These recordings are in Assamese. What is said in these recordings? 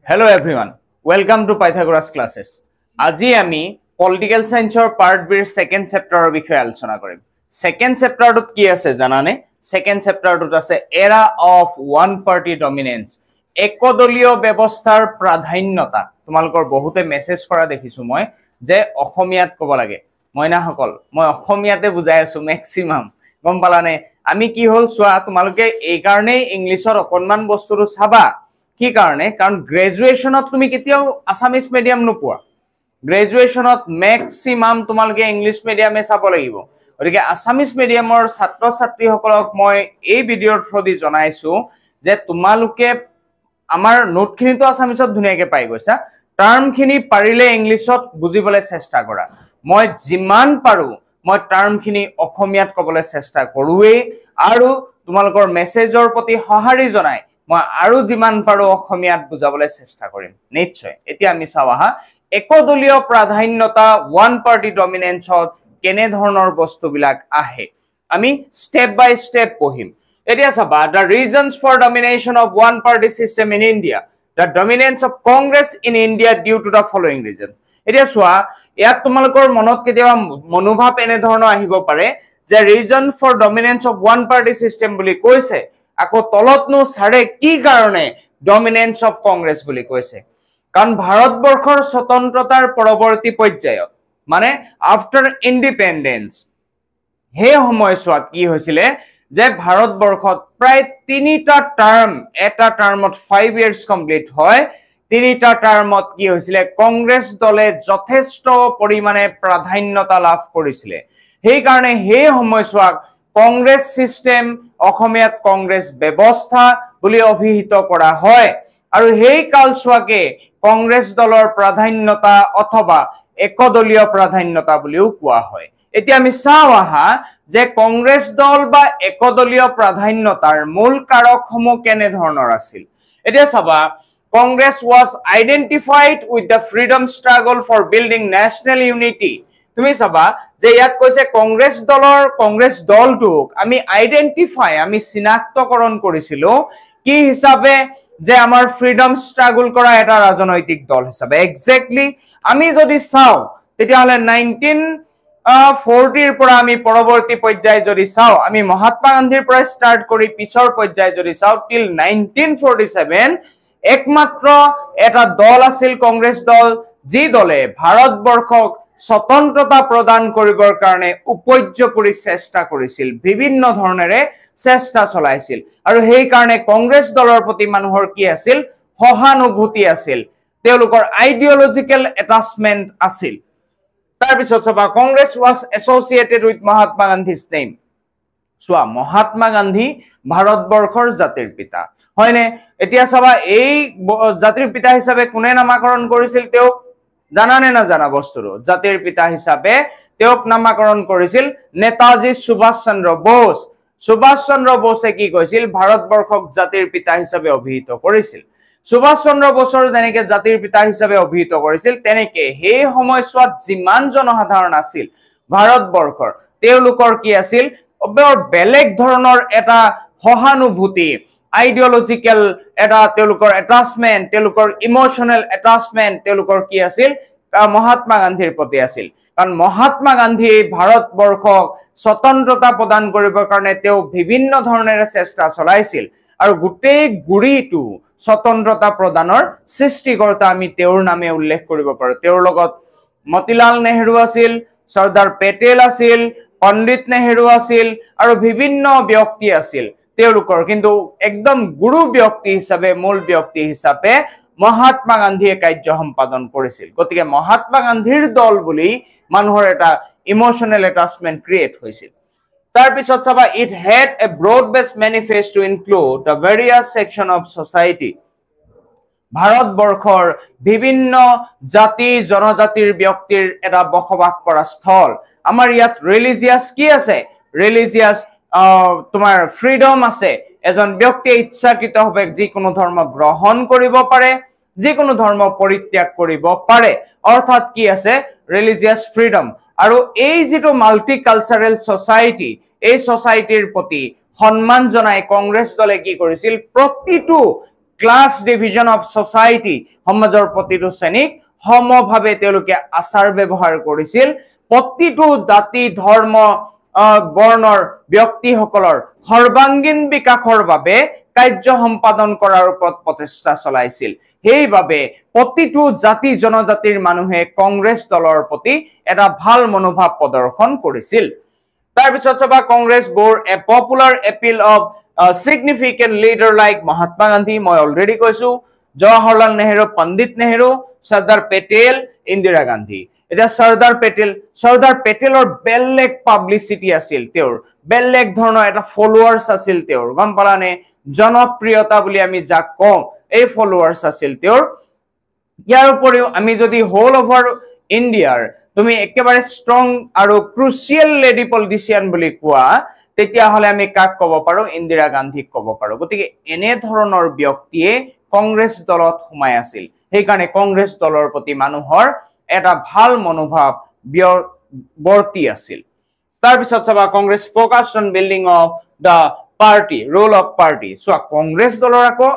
Hello everyone, welcome to Pythagoras classes. আজি আমি পলিটিক্যাল সায়েন্সৰ পাৰ্ট বিৰ সেকেন্ড চেপ্টাৰৰ বিষয়ে আলোচনা কৰিম। সেকেন্ড চেপ্টাৰটোত কি আছে জানানে? সেকেন্ড চেপ্টাৰটোত আছে এৰা অফ ওয়ান পাৰ্টি ডমিনেন্স, একদলীয় ব্যৱস্থাৰ প্ৰাধান্যতা। তোমালোকৰ বহুতে মেছেজ কৰা দেখিছো মই যে অসমীয়াত ক'ব লাগে। মইনাসকল মই অসমীয়াতে বুজাই আছো ম্যাক্সিমাম, গম পালানে? আমি কি হল চোৱা, তোমালোকে এই কাৰণে ইংলিশৰ অকনমান বস্তুটো চাবা। কি কাৰণে? কাৰণ গ্ৰেজুৱেচনত তুমি কেতিয়াও আসামিজ মিডিয়াম নোপোৱা। গ্ৰেজুৱেচনত ম্যাক্সিমাম তোমালোকে ইংলিশ মিডিয়ামে চাব লাগিব। গতিকে আসামিজ মিডিয়ামৰ ছাত্ৰ ছাত্ৰীসকলক মই এই ভিডিঅ'ৰ থ্ৰুদি জনাইছো যে তোমালোকে আমাৰ নোটখিনিতো আসামিজত ধুনীয়াকৈ পাই গৈছা, টাৰ্মখিনি পাৰিলে ইংলিশত বুজিবলৈ চেষ্টা কৰা। মই যিমান পাৰো মই টাৰ্মখিনি অসমীয়াত ক'বলৈ চেষ্টা কৰোৱেই, আৰু তোমালোকৰ মেছেজৰ প্ৰতি সঁহাৰি জনাই মই আৰু যিমান পাৰো অসমীয়াত বুজাবলৈ চেষ্টা কৰিম নিশ্চয়। এতিয়া আমি চাও আহা একদলীয় প্ৰাধান্যতা ওয়ান পাৰ্টি ডমিনেন্সত কেনে ধৰণৰ বস্তুবিলাক আহে। আমি স্টেপ বাই স্টেপ পঢ়িম। এতিয়া চাবা, the reasons for domination of one party system in India, the dominance of Congress in India due to the following reason. এতিয়া চোৱা, ইয়াত তোমালোকৰ মনত কেতিয়াবা মনোভাৱ এনে ধৰণৰ আহিব পাৰে যে reason for dominance of one party system বুলি কৈছে, আকৌ তলতনো সাৰে কি কাৰণে ডমিনেন্স অফ কংগ্ৰেছ বুলি কৈছে। কাৰণ ভাৰতবৰ্ষৰ স্বতন্ত্ৰতাৰ পৰৱৰ্তী পৰ্যায়ত, মানে আফটাৰ ইণ্ডিপেণ্ডেন্স, সেই সময়ছোৱাত কি হৈছিলে যে ভাৰতবৰ্ষত প্ৰায় তিনিটা টাৰ্ম, এটা টাৰ্মত 5 ইয়াৰ্স কমপ্লিট হয়, তিনিটা টাৰ্মত কি হৈছিলে কংগ্ৰেছ দলে যথেষ্ট পৰিমাণে প্ৰাধান্যতা লাভ কৰিছিলে। সেই কাৰণে সেই সময়ছোৱাক কংগ্ৰেছ সিস্টেম, অসমীয়াত কংগ্ৰেছ ব্যৱস্থা বুলি অভিহিত কৰা হয়। আৰু সেই কালছোৱাকে কংগ্ৰেছ দলৰ প্ৰাধান্যতা অথবা একদলীয় প্ৰাধান্যতা বুলিও কোৱা হয়। এতিয়া আমি চাও আহা যে কংগ্ৰেছ দল বা একদলীয় প্ৰাধান্যতাৰ মূল কাৰকসমূহ কেনে ধৰণৰ আছিল। এতিয়া চাবা, Congress was identified with the freedom struggle for building national unity. তুমি চাবা যে ইয়াত কৈছে কংগ্ৰেছ দলটোক আমি আইডেন্টিফাই, আমি চিনাক্তকৰণ কৰিছিলো কি হিচাপে, যে আমাৰ ফ্ৰীডম ষ্ট্ৰাগল কৰা এটা ৰাজনৈতিক দল হিচাপে। এক্স্যাক্টলি আমি যদি চাও তেতিয়াহলে 1940 পৰা আমি পৰৱৰ্তী পৰ্যায় যদি চাও, আমি মহাত্মা গান্ধীৰ পৰা ষ্টাৰ্ট কৰি পিছৰ পৰ্যায় যদি চাও টিল 1947 একমাত্ৰ এটা দল আছিল কংগ্ৰেছ দল, যি দলে ভাৰতবৰ্ষক স্বতন্ত্ৰতা প্ৰদান কৰিবৰ কাৰণে উপৰ্যুপৰি চেষ্টা কৰিছিল, বিভিন্ন ধৰণেৰে চেষ্টা চলাইছিল। আৰু সেই কাৰণে কংগ্ৰেছ দলৰ প্ৰতি মানুহৰ কি আছিল, সহানুভূতি আছিল, তেওঁলোকৰ আইডিঅলজিক্যাল এটাচমেন্ট আছিল। তাৰপিছত চাবা, Congress was associated with Mahatma গান্ধী's name. চোৱা, মহাত্মা গান্ধী ভাৰতবৰ্ষৰ জাতিৰ পিতা, হয়নে? এতিয়া চাবা, এই জাতিৰ পিতা হিচাপে কোনে নামাকৰণ কৰিছিল তেওঁক, জানানে নাজানা বস্তুটো? জাতিৰ পিতা হিচাপে তেওঁক নামাকৰণ কৰিছিল নেতাজী সুভাষ চন্দ্ৰ বোস। সুভাষ চন্দ্ৰ বোসে কি কৈছিল, ভাৰতবৰ্ষক জাতিৰ পিতা হিচাপে অভিহিত কৰিছিল। সুভাষ চন্দ্ৰ বোসৰ যেনেকে জাতিৰ পিতা হিচাপে অভিহিত কৰিছিল, তেনেকে সেই সময়ছোৱাত যিমান জনসাধাৰণ আছিল ভাৰতবৰ্ষৰ, তেওঁলোকৰ কি আছিল, বেলেগ ধৰণৰ এটা সহানুভূতি, আইডিঅলজিক্যাল এটা তেওঁলোকৰ এটাচমেন্ট, তেওঁলোকৰ ইমোশনাল এটাচমেন্ট তেওঁলোকৰ কি আছিল, মহাত্মা গান্ধীৰ প্ৰতি আছিল। কাৰণ মহাত্মা গান্ধী ভাৰতবৰ্ষক স্বতন্ত্ৰতা প্ৰদান কৰিবৰ কাৰণে তেওঁ বিভিন্ন ধৰণেৰে চেষ্টা চলাইছিল, আৰু গোটেই গুৰিটো স্বতন্ত্ৰতা প্ৰদানৰ সৃষ্টিকৰ্তা আমি তেওঁৰ নামে উল্লেখ কৰিব পাৰো। তেওঁৰ লগত মতিলাল নেহৰু আছিল, চৰ্দাৰ পেটেল আছিল, পণ্ডিত নেহৰু আছিল, আৰু বিভিন্ন ব্যক্তি আছিল তেওঁলোকৰ, কিন্তু একদম গুৰু ব্যক্তি হিচাপে, মূল ব্যক্তি হিচাপে মহাত্মা গান্ধীয়ে কাৰ্য সম্পাদন কৰিছিল। গতিকে মহাত্মা গান্ধীৰ দল বুলি মানুহৰ এটা ইমোশনাল এটাচমেন্ট ক্ৰিয়েট হৈছিল। তাৰপিছত চাবা, it had a broad based manifesto to include the various section of society. ভাৰতবৰ্ষৰ বিভিন্ন জাতি জনজাতিৰ ব্যক্তিৰ এটা বসবাস কৰা স্থল। আমাৰ ইয়াত ৰিলিজিয়াছ কি আছে, ৰিলিজিয়াছ তোমাৰ ফ্ৰীডম আছে। এজন ব্যক্তিয়ে ইচ্ছাকৃতভাৱে যিকোনো ধৰ্ম গ্ৰহণ কৰিব পাৰে, যিকোনো ধৰ্ম পৰিত্যাগ কৰিব পাৰে, অৰ্থাৎ কি আছে, ৰিলিজিয়াছ ফ্ৰীডম। আৰু এই যেটো মাল্টি কালচাৰেল সোসাইটি, এই সোসাইটিৰ প্ৰতি সন্মান জনাই কংগ্ৰেছ দলে কি কৰিছিল, প্ৰতিটো ক্লাছ ডিভিজন অফ সোসাইটি সমাজৰ প্ৰতিটো শ্ৰেণীক সমভাৱে তেওঁলোকে আচাৰ ব্যৱহাৰ কৰিছিল প্ৰতিটো জাতি ধৰ্ম বৰ্ণৰ ব্যক্তিসকলৰ সৰ্বাংগীন বিকাশৰ বাবে কাৰ্য সম্পাদন কৰাৰ ওপৰত প্ৰচেষ্টা চলাইছিল সেইবাবে প্ৰতিটো জাতি জনজাতিৰ মানুহে কংগ্ৰেছ দলৰ প্ৰতি এটা ভাল মনোভাৱ প্ৰদৰ্শন কৰিছিল তাৰ পিছত সবা Congress bore A popular appeal of significant leader like Mahatma Gandhi মই অলৰেডি কৈছো জৱাহৰলাল নেহৰু পণ্ডিত নেহৰু সৰ্দাৰ পেটেল ইন্দিৰা গান্ধী এটা সৰ্দাৰ পেটেলৰ বেলেগ পাব্লিসিটি আছিল তেওঁৰ বেলেগ ধৰণৰ এটা ফলোৱাৰ্স আছিল তেওঁৰ গম পালানে জনপ্ৰিয়তা বুলি আমি যাক কম এই ফলোৱাৰ্স আছিল তেওঁৰ ইয়াৰ উপৰিও আমি যদি হোল ওভাৰ ইণ্ডিয়াৰ তুমি একেবাৰে ষ্ট্ৰং আৰু ক্ৰুচিয়েল লেডি পলিটিচিয়ান বুলি কোৱা তেতিয়া হলে আমি কাক কব পাৰো ইন্দিৰা গান্ধীক কব পাৰো গতিকে এনে ধৰণৰ ব্যক্তিয়ে কংগ্ৰেছ দলত সোমাই আছিল সেই কাৰণে কংগ্ৰেছ দলৰ প্ৰতি মানুহৰ এটা ভাল মনোভাৱ বৰ্তি আছিল তাৰ পিছত সবা Congress focus on building of the party roll of party so Congress দলৰ আকৌ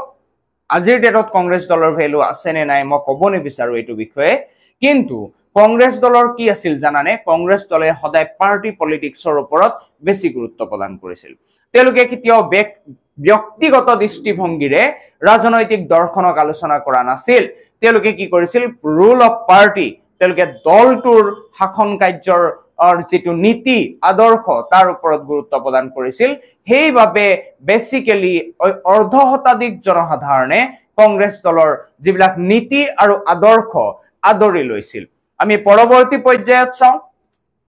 আজিৰ ডেটত কংগ্ৰেছ দলৰ ভ্যালু আছে নে নাই মই ক'ব নিবিচাৰো এইটো বিষয়ে কিন্তু কংগ্ৰেছ দলৰ কি আছিল জানানে কংগ্ৰেছ দলে সদায় পাৰ্টি পলিটিক্সৰ ওপৰত বেছি গুৰুত্ব প্ৰদান কৰিছিল তেওঁলোকে কেতিয়াও ব্যক্তিগত দৃষ্টিভংগীৰে ৰাজনৈতিক দৰ্শনক আলোচনা কৰা নাছিল তেওঁলোকে কি কৰিছিল ৰুল অফ পাৰ্টি তেওঁলোকে দলটোৰ শাসন কাৰ্যৰ যেটো নীতি আদৰ্শ তাৰ ওপৰত গুৰুত্ব প্ৰদান কৰিছিল সেইভাবে বেসিক্যালি অৰ্ধ শতাধিক জনসাধাৰণে কংগ্ৰেছ দলৰ যিবিলাক নীতি আৰু আদৰ্শ আদৰি লৈছিল আমি পৰৱৰ্তী পৰ্যায়ত চাওঁ